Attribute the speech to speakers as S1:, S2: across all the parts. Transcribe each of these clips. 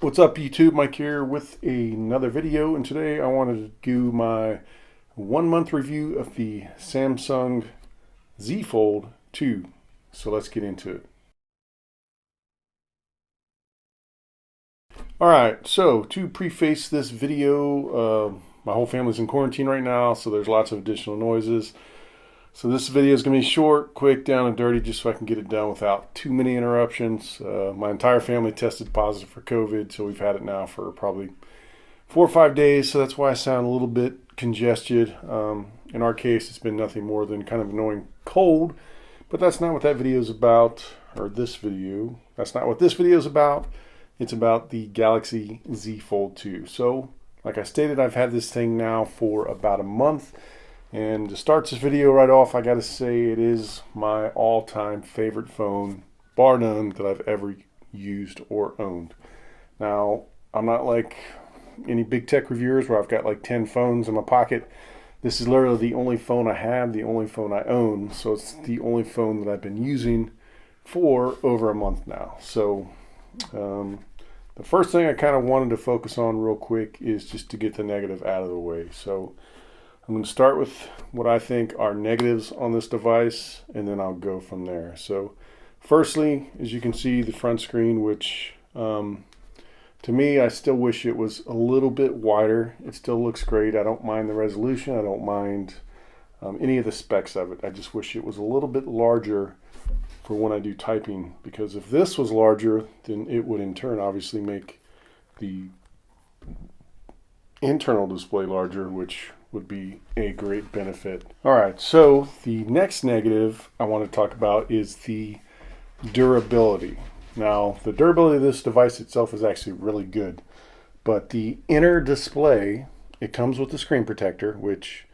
S1: What's up YouTube? Mike here with another video, and today I wanted to do my 1 month review of the Samsung Z Fold 2. So let's get into it. Alright, so to preface this video, my whole family's in quarantine right now, so there's lots of additional noises. So this video is going to be short, quick, down and dirty, just so I can get it done without too many interruptions. My entire family tested positive for COVID, so we've had it now for probably 4 or 5 days, so that's why I sound a little bit congested. In our case, it's been nothing more than kind of annoying cold, but that's not what that video is about, or this video. That's not what this video is about. It's about the Galaxy Z Fold 2. So, like I stated, I've had this thing now for about a month. And to start this video right off, I gotta say it is my all-time favorite phone, bar none, that I've ever used or owned. Now, I'm not like any big tech reviewers where I've got like 10 phones in my pocket. This is literally the only phone I have, the only phone I own. So it's the only phone that I've been using for over a month now. So the first thing I kind of wanted to focus on real quick is just to get the negative out of the way. So I'm going to start with what I think are negatives on this device, and then I'll go from there. So firstly, as you can see, the front screen, which to me, I still wish it was a little bit wider. It still looks great. I don't mind the resolution. I don't mind any of the specs of it. I just wish it was a little bit larger for when I do typing, because if this was larger, then it would in turn obviously make the internal display larger, which would be a great benefit. All right, so the next negative I want to talk about is the durability. Now, the durability of this device itself is actually really good, but the inner display, it comes with the screen protector, which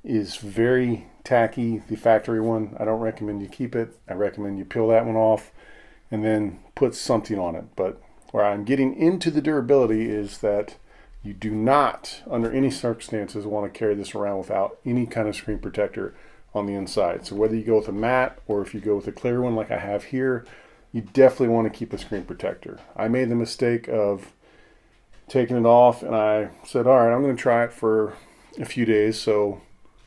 S1: is very tacky. The factory one, I don't recommend you keep it. I recommend you peel that one off and then put something on it. But where I'm getting into the durability is that you do not, under any circumstances, want to carry this around without any kind of screen protector on the inside. So whether you go with a matte or if you go with a clear one like I have here, you definitely want to keep a screen protector. I made the mistake of taking it off, and I said, all right, I'm going to try it for a few days. So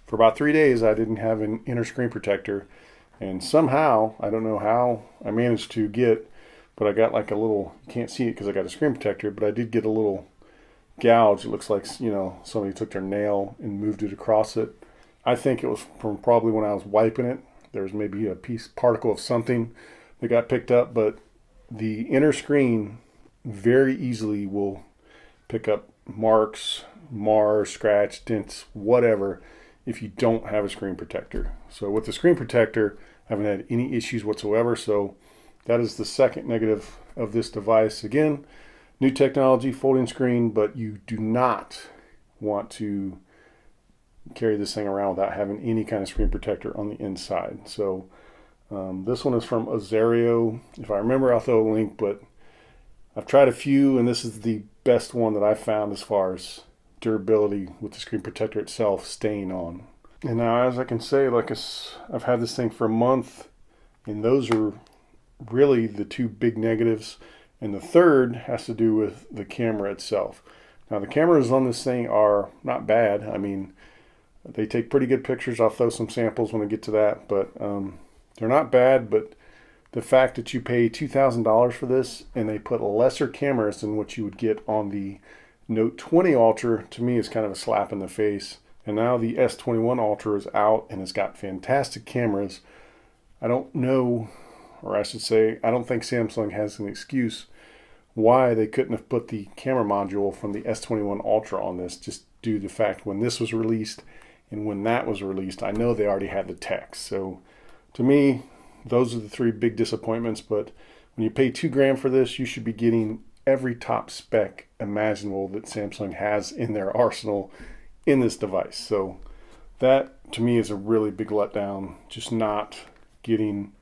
S1: for about 3 days, I didn't have an inner screen protector. And somehow, I don't know how I managed to get, but I got like a little, you can't see it because I got a screen protector, but I did get a little gouge. It looks like, you know, somebody took their nail and moved it across it. I think it was from probably when I was wiping it. There was maybe a particle of something that got picked up, but the inner screen very easily will pick up marks, mars, scratch, dents, whatever, if you don't have a screen protector. So with the screen protector, I haven't had any issues whatsoever. So that is the second negative of this device. Again, new technology, folding screen, but you do not want to carry this thing around without having any kind of screen protector on the inside. So this one is from Azario. If I remember, I'll throw a link, but I've tried a few, and this is the best one that I found as far as durability with the screen protector itself staying on. And now, as I can say, like I've had this thing for a month, and those are really the two big negatives. And the third has to do with the camera itself. Now, the cameras on this thing are not bad. I mean, they take pretty good pictures. I'll throw some samples when I get to that, but they're not bad. But the fact that you pay $2,000 for this and they put lesser cameras than what you would get on the Note 20 Ultra, to me, is kind of a slap in the face. And now the S21 Ultra is out and it's got fantastic cameras. I don't know, or I should say, I don't think Samsung has an excuse why they couldn't have put the camera module from the S21 Ultra on this, just due to the fact when this was released and when that was released, I know they already had the tech. So to me, those are the three big disappointments. But when you pay $2,000 for this, you should be getting every top spec imaginable that Samsung has in their arsenal in this device. So that to me is a really big letdown, just not getting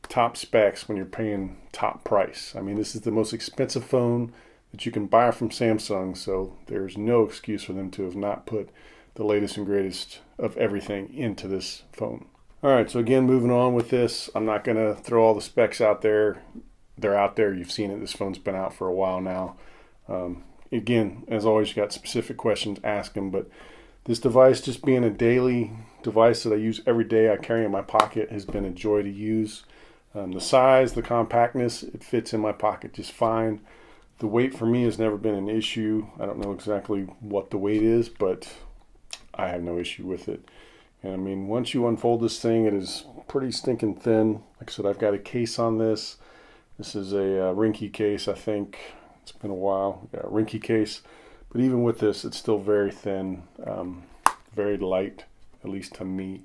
S1: top specs when you're paying top price. I mean, this is the most expensive phone that you can buy from Samsung, so there's no excuse for them to have not put the latest and greatest of everything into this phone. All right, so again, moving on with this, I'm not going to throw all the specs out there. They're out there. You've seen it. This phone's been out for a while now. Again, as always, you got specific questions, ask them. But this device, just being a daily device that I use every day, I carry in my pocket, has been a joy to use. The size, the compactness, it fits in my pocket just fine. The weight for me has never been an issue. I don't know exactly what the weight is, but I have no issue with it. And I mean, once you unfold this thing, it is pretty stinking thin. Like I said, I've got a case on this. This is a Rinky case, I think. It's been a while. Yeah, Rinky case. But even with this, it's still very thin, very light, at least to me.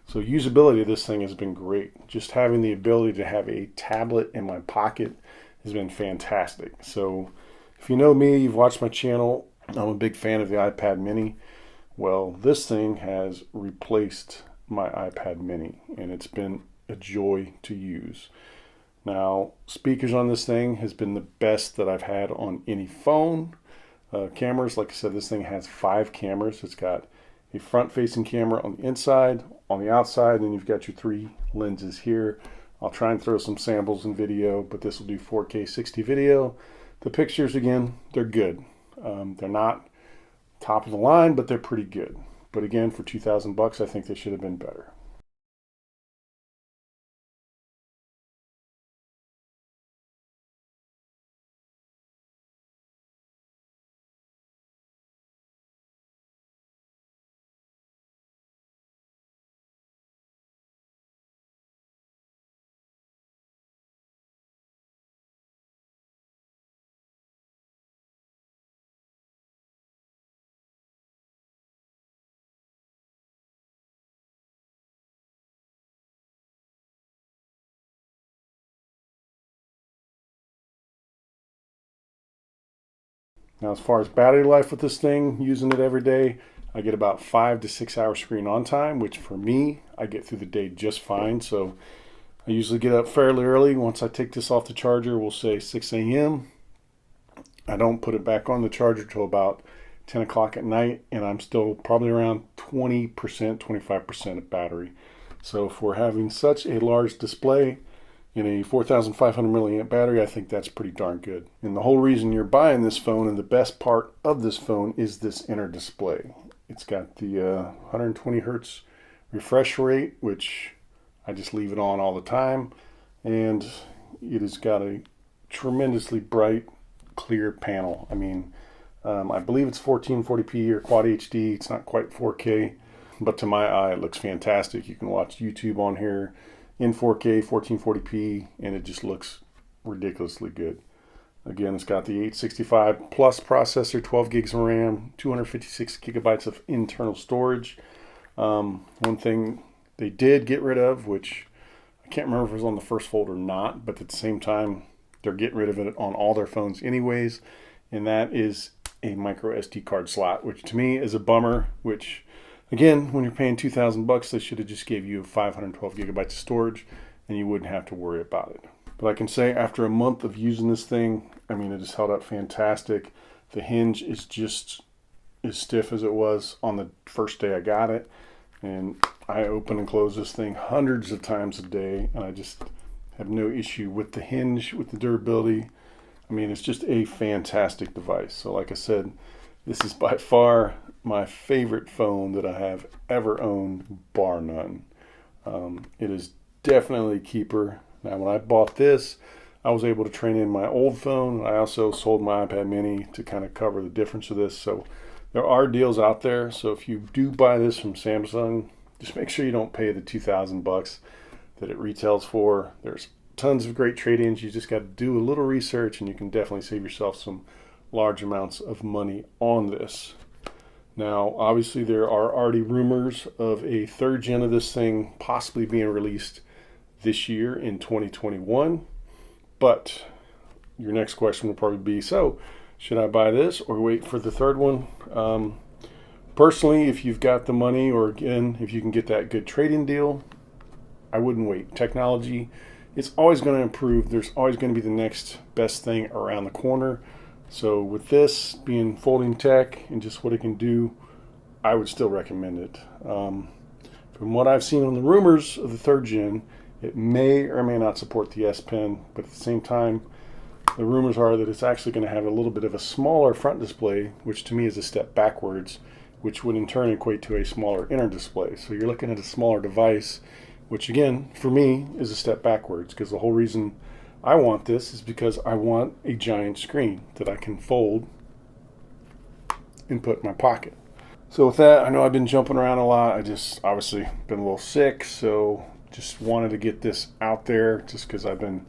S1: So usability of this thing has been great. Just having the ability to have a tablet in my pocket has been fantastic. So if you know me, you've watched my channel, I'm a big fan of the iPad mini. Well, this thing has replaced my iPad mini, and it's been a joy to use. Now, speakers on this thing has been the best that I've had on any phone. Cameras, like I said, this thing has 5 cameras. It's got a front-facing camera on the inside, on the outside, and you've got your 3 lenses here. I'll try and throw some samples in video, but this will do 4K 60 video. The pictures, again, they're good. They're not top of the line, but they're pretty good. But again, for 2,000 bucks, I think they should have been better. Now, as far as battery life with this thing, using it every day, I get about 5 to 6 hours screen on time, which for me, I get through the day just fine. So I usually get up fairly early. Once I take this off the charger, we'll say 6 a.m. I don't put it back on the charger till about 10 o'clock at night, and I'm still probably around 20%, 25% of battery. So for having such a large display in a 4,500 milliamp battery, I think that's pretty darn good. And the whole reason you're buying this phone, and the best part of this phone, is this inner display. It's got the 120 hertz refresh rate, which I just leave it on all the time, and it has got a tremendously bright, clear panel. I mean, I believe it's 1440p or Quad HD. It's not quite 4K, but to my eye, it looks fantastic. You can watch YouTube on here in 4K, 1440p, and it just looks ridiculously good. Again, it's got the 865 plus processor, 12 gigs of RAM, 256 gigabytes of internal storage. One thing they did get rid of, which I can't remember if it was on the first fold or not, but at the same time, they're getting rid of it on all their phones anyways, and that is a micro SD card slot, which to me is a bummer, which again, when you're paying 2,000 bucks, they should have just gave you 512 gigabytes of storage and you wouldn't have to worry about it. But I can say after a month of using this thing, I mean, it has held up fantastic. The hinge is just as stiff as it was on the first day I got it. And I open and close this thing hundreds of times a day, and I just have no issue with the hinge, with the durability. I mean, it's just a fantastic device. So like I said, this is by far my favorite phone that I have ever owned, bar none. It is definitely a keeper. Now, when I bought this, I was able to trade in my old phone. I also sold my iPad mini to kind of cover the difference of this. So there are deals out there. So if you do buy this from Samsung, just make sure you don't pay the 2,000 bucks that it retails for. There's tons of great trade-ins. You just got to do a little research, and you can definitely save yourself some large amounts of money on this. Now, obviously, there are already rumors of a 3rd gen of this thing possibly being released this year in 2021. But your next question will probably be, so should I buy this or wait for the 3rd one? Personally, if you've got the money, or again, if you can get that good trade-in deal, I wouldn't wait. Technology, it's always going to improve. There's always going to be the next best thing around the corner. So with this being folding tech and just what it can do, I would still recommend it. From what I've seen on the rumors of the 3rd gen, it may or may not support the S Pen, but at the same time, the rumors are that it's actually going to have a little bit of a smaller front display, which to me is a step backwards, which would in turn equate to a smaller inner display. So you're looking at a smaller device, which again, for me, is a step backwards, because the whole reason I want this is because I want a giant screen that I can fold and put in my pocket. So with that, I know I've been jumping around a lot. I just obviously been a little sick, so just wanted to get this out there just because I've been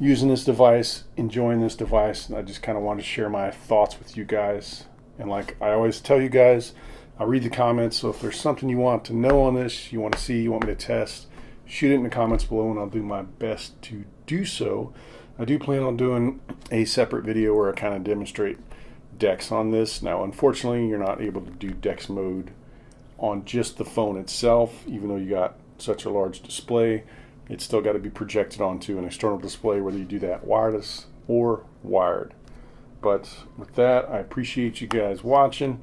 S1: using this device, enjoying this device, and I just kind of wanted to share my thoughts with you guys. And like I always tell you guys, I'll read the comments, so if there's something you want to know on this, you want to see, you want me to test, shoot it in the comments below and I'll do my best to do so. I do plan on doing a separate video where I kind of demonstrate DeX on this. Now unfortunately you're not able to do DeX mode on just the phone itself, even though you got such a large display. It's still got to be projected onto an external display, whether you do that wireless or wired. But with that, I appreciate you guys watching.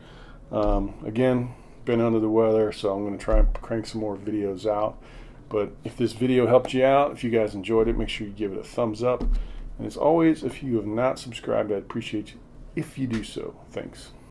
S1: Again, been under the weather, so I'm going to try and crank some more videos out. But if this video helped you out, if you guys enjoyed it, make sure you give it a thumbs up. And as always, if you have not subscribed, I'd appreciate you if you do so. Thanks.